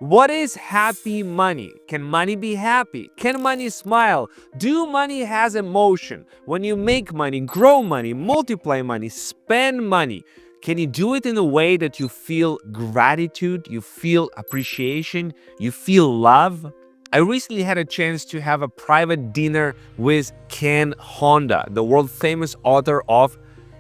What is happy money? Can money be happy? Can money smile? Do money has emotion? When you make money, grow money, multiply money, spend money, can you do it in a way that you feel gratitude, you feel appreciation, you feel love? I recently had a chance to have a private dinner with Ken Honda, the world famous author of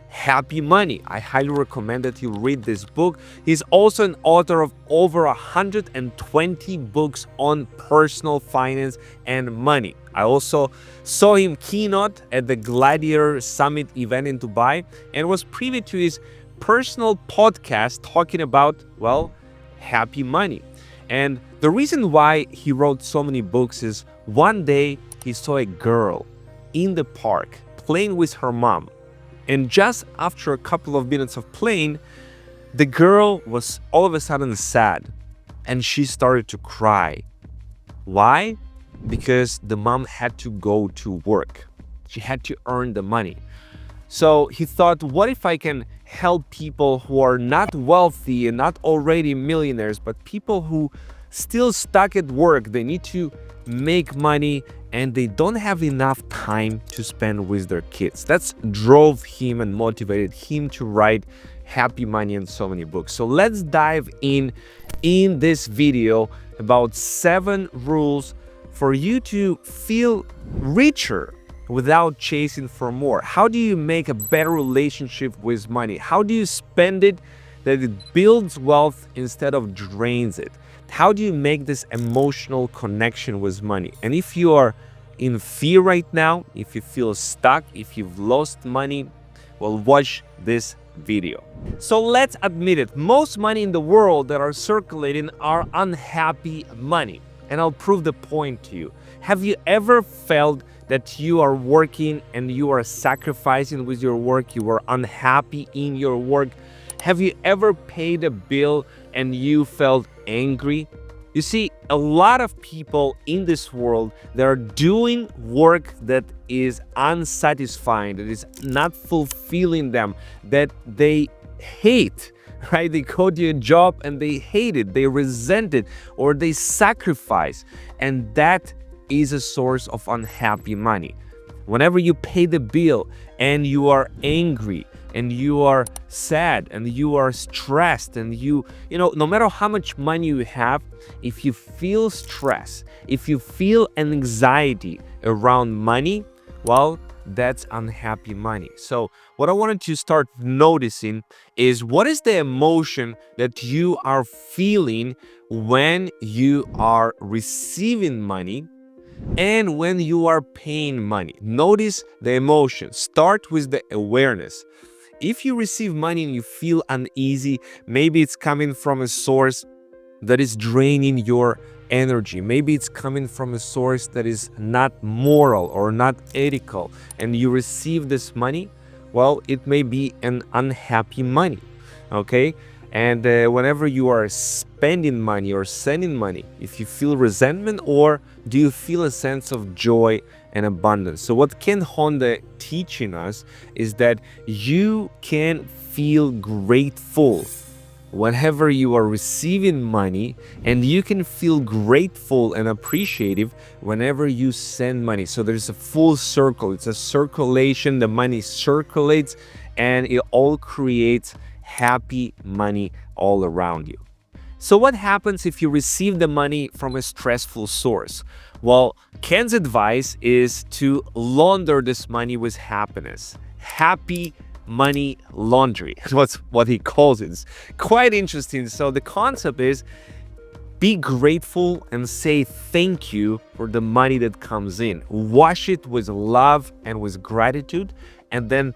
Happy Money. I highly recommend that you read this book. He's also an author of over 120 books on personal finance and money. I also saw him keynote at the Gladiator Summit event in Dubai and was privy to his personal podcast talking about, well, happy money. And the reason why he wrote so many books is one day he saw a girl in the park playing with her mom. And just after a couple of minutes of playing, the girl was all of a sudden sad and she started to cry. Why? Because the mom had to go to work. She had to earn the money. So he thought, what if I can help people who are not wealthy and not already millionaires, but people who still stuck at work, they need to make money and they don't have enough time to spend with their kids. That's drove him and motivated him to write Happy Money and so many books. So let's dive in this video about 7 rules for you to feel richer without chasing for more. How do you make a better relationship with money? How do you spend it that it builds wealth instead of drains it? How do you make this emotional connection with money? And if you are in fear right now, if you feel stuck, if you've lost money, well, watch this video. So let's admit it, most money in the world that are circulating are unhappy money. And I'll prove the point to you. Have you ever felt that you are working and you are sacrificing with your work, you are unhappy in your work? Have you ever paid a bill and you felt angry? You see, a lot of people in this world, they are doing work that is unsatisfying, that is not fulfilling them, that they hate, right? They go to a job and they hate it, they resent it, or they sacrifice. And that is a source of unhappy money. Whenever you pay the bill and you are angry, and you are sad and you are stressed and no matter how much money you have, if you feel stress, if you feel an anxiety around money, well, that's unhappy money. So what I wanted to start noticing is, what is the emotion that you are feeling when you are receiving money and when you are paying money? Notice the emotion. Start with the awareness. If you receive money and you feel uneasy, maybe it's coming from a source that is draining your energy. Maybe it's coming from a source that is not moral or not ethical, and you receive this money, well, it may be an unhappy money, okay? And whenever you are spending money or sending money, if you feel resentment, or do you feel a sense of joy and abundance? So what Ken Honda teaching us is that you can feel grateful whenever you are receiving money, and you can feel grateful and appreciative whenever you send money. So there's a full circle. It's a circulation. The money circulates and it all creates happy money all around you. So what happens if you receive the money from a stressful source? Well, Ken's advice is to launder this money with happiness. Happy money laundry. That's what he calls it. It's quite interesting. So the concept is, be grateful and say thank you for the money that comes in. Wash it with love and with gratitude, and then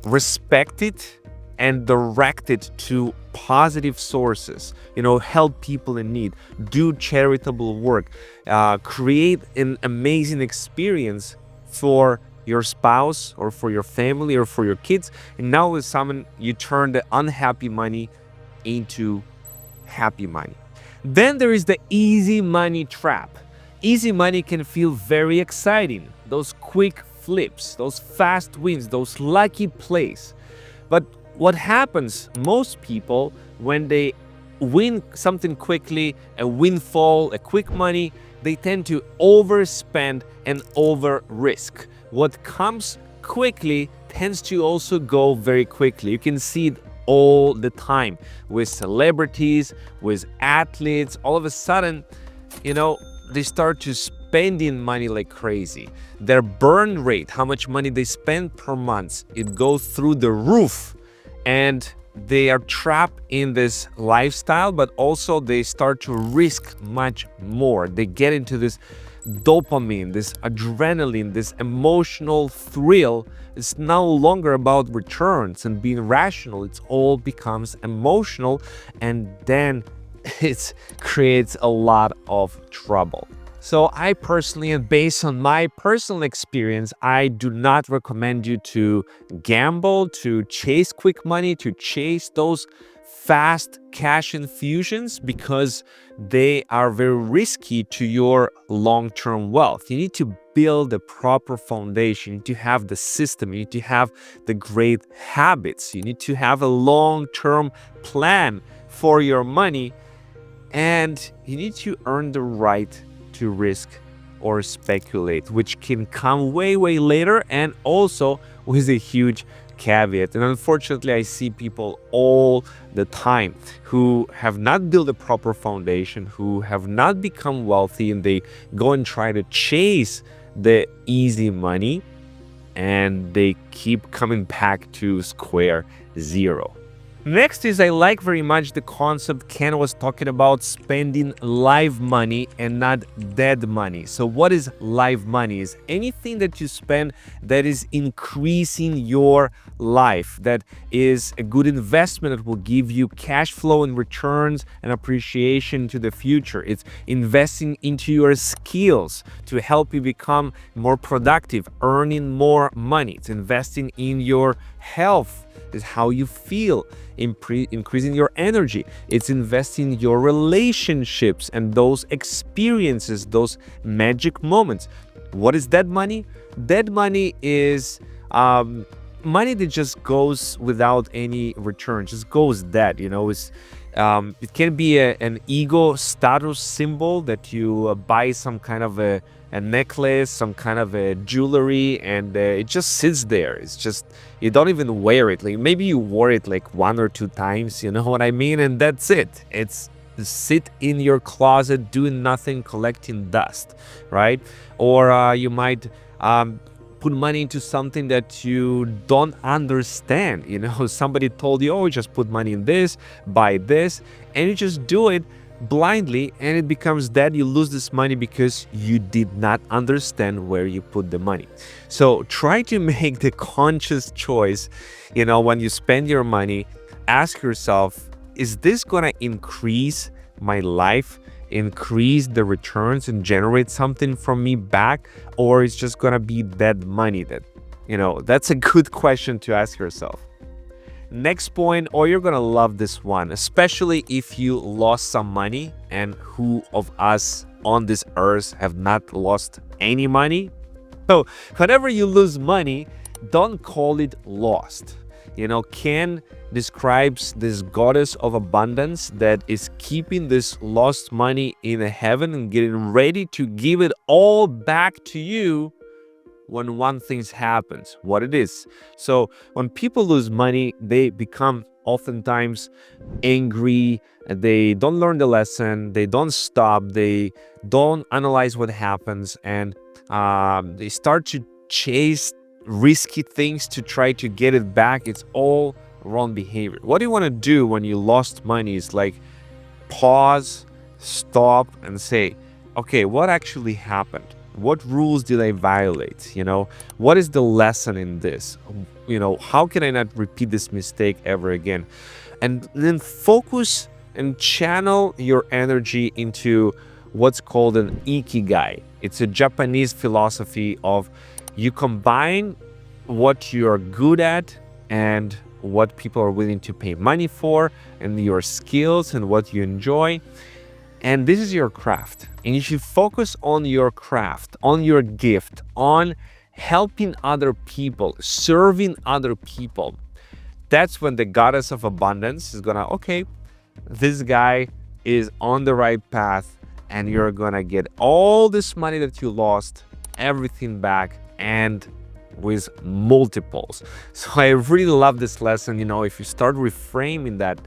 respect it and direct it to positive sources. Help people in need, do charitable work, create an amazing experience for your spouse or for your family or for your kids. And now with someone, you turn the unhappy money into happy money. Then there is the easy money trap. Easy money can feel very exciting. Those quick flips, those fast wins, those lucky plays. But what happens, most people, when they win something quickly, a windfall, a quick money, they tend to overspend and over risk. What comes quickly tends to also go very quickly. You can see it all the time with celebrities, with athletes. All of a sudden, they start to spending money like crazy. Their burn rate, how much money they spend per month, it goes through the roof. And they are trapped in this lifestyle, but also they start to risk much more. They get into this dopamine, this adrenaline, this emotional thrill. It's no longer about returns and being rational. It all becomes emotional, and then it creates a lot of trouble. So I personally, and based on my personal experience, I do not recommend you to gamble, to chase quick money, to chase those fast cash infusions, because they are very risky to your long-term wealth. You need to build a proper foundation. You need to have the system. You need to have the great habits. You need to have a long-term plan for your money, and you need to earn the right to risk or speculate, which can come way later, and also with a huge caveat. And unfortunately, I see people all the time who have not built a proper foundation, who have not become wealthy, and they go and try to chase the easy money, and they keep coming back to square zero. Next is, I like very much the concept Ken was talking about, spending live money and not dead money. So what is live money? Is anything that you spend that is increasing your life, that is a good investment that will give you cash flow and returns and appreciation to the future. It's investing into your skills to help you become more productive, earning more money. It's investing in your health, is how you feel, increasing your energy. It's investing in your relationships and those experiences, those magic moments. What is dead money? Dead money is money that just goes without any return, just goes dead. It can be an ego status symbol that you buy some kind of a necklace, some kind of a jewelry, and it just sits there. It's just, you don't even wear it. Like, maybe you wore it like 1 or 2 times, you know what I mean? And that's it. It's sit in your closet doing nothing, collecting dust, right? Or you might put money into something that you don't understand. Somebody told you, oh, just put money in this, buy this, and you just do it blindly, and it becomes dead. You lose this money because you did not understand where you put the money. So try to make the conscious choice. When you spend your money, ask yourself, is this gonna increase my life, increase the returns, and generate something from me back, or it's just gonna be dead money? That's a good question to ask yourself. Next point, or you're gonna love this one, especially if you lost some money, and who of us on this earth have not lost any money? So whenever you lose money, don't call it lost. Ken describes this goddess of abundance that is keeping this lost money in heaven and getting ready to give it all back to you when one thing happens, what it is. So when people lose money, they become oftentimes angry, they don't learn the lesson, they don't stop, they don't analyze what happens, and they start to chase risky things to try to get it back. It's all wrong behavior. What you want to do when you lost money is like pause, stop, and say, okay, what actually happened? What rules did I violate? What is the lesson in this? How can I not repeat this mistake ever again? And then focus and channel your energy into what's called an ikigai. It's a Japanese philosophy of, you combine what you're good at and what people are willing to pay money for, and your skills and what you enjoy. And this is your craft. And you should focus on your craft, on your gift, on helping other people, serving other people. That's when the goddess of abundance is gonna, okay, this guy is on the right path, and you're gonna get all this money that you lost, everything back, and with multiples. So I really love this lesson. If you start reframing that,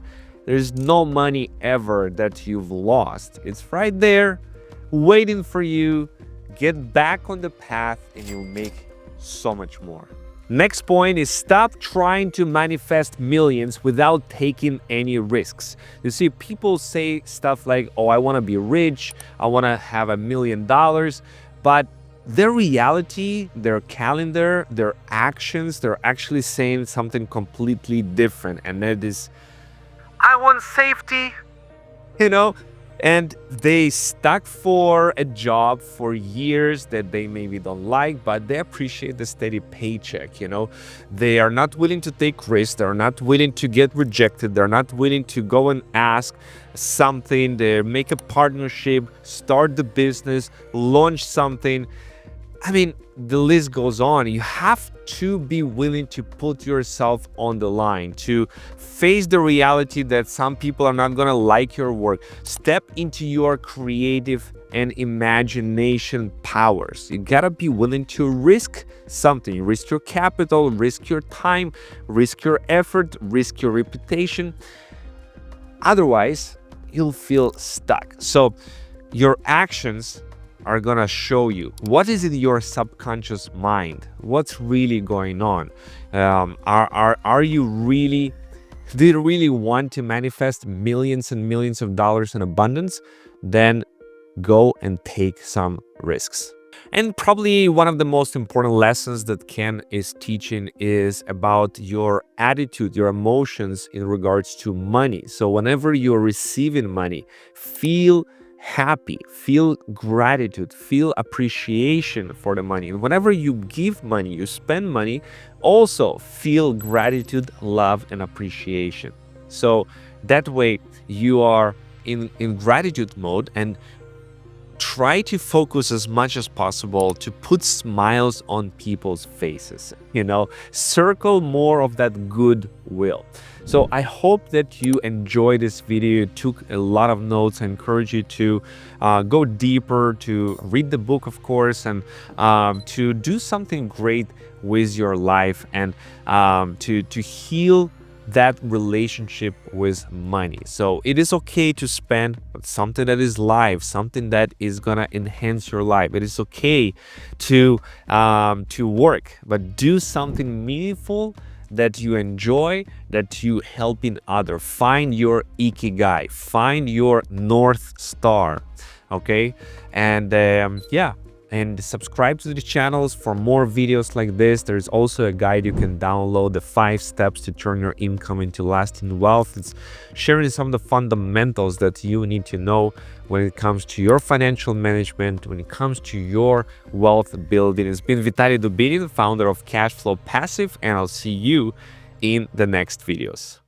there's no money ever that you've lost. It's right there waiting for you. Get back on the path and you'll make so much more. Next point is stop trying to manifest millions without taking any risks. You see, people say stuff like, oh, I want to be rich, I want to have $1 million, but their reality, their calendar, their actions, they're actually saying something completely different. And that is, I want safety, and they stuck for a job for years that they maybe don't like, but they appreciate the steady paycheck. They are not willing to take risks. They're not willing to get rejected. They're not willing to go and ask something. They make a partnership, start the business, launch something. I mean, the list goes on. You have to be willing to put yourself on the line, to face the reality that some people are not going to like your work. Step into your creative and imagination powers. You got to be willing to risk something. Risk your capital, risk your time, risk your effort, risk your reputation. Otherwise, you'll feel stuck. So your actions are gonna show you what is in your subconscious mind, what's really going on. Are you really, do you really want to manifest millions and millions of dollars in abundance? Then go and take some risks. And probably one of the most important lessons that Ken is teaching is about your attitude, your emotions in regards to money. So whenever you're receiving money, feel happy, feel gratitude, feel appreciation for the money. And whenever you give money, you spend money, also feel gratitude, love, and appreciation. So that way you are in gratitude mode, and try to focus as much as possible to put smiles on people's faces. Circle more of that goodwill. So I hope that you enjoyed this video, took a lot of notes. I encourage you to go deeper, to read the book, of course, and to do something great with your life, and to heal that relationship with money. So it is okay to spend, but something that is live, something that is gonna enhance your life. It is okay to work, but do something meaningful that you enjoy, that you helping other. Find your ikigai, find your North Star. Okay, and and subscribe to the channels for more videos like this. There's also a guide you can download, the 5 steps to turn your income into lasting wealth. It's sharing some of the fundamentals that you need to know when it comes to your financial management, when it comes to your wealth building. It's been Vitaly Dubinin, founder of Cashflow Passive, and I'll see you in the next videos.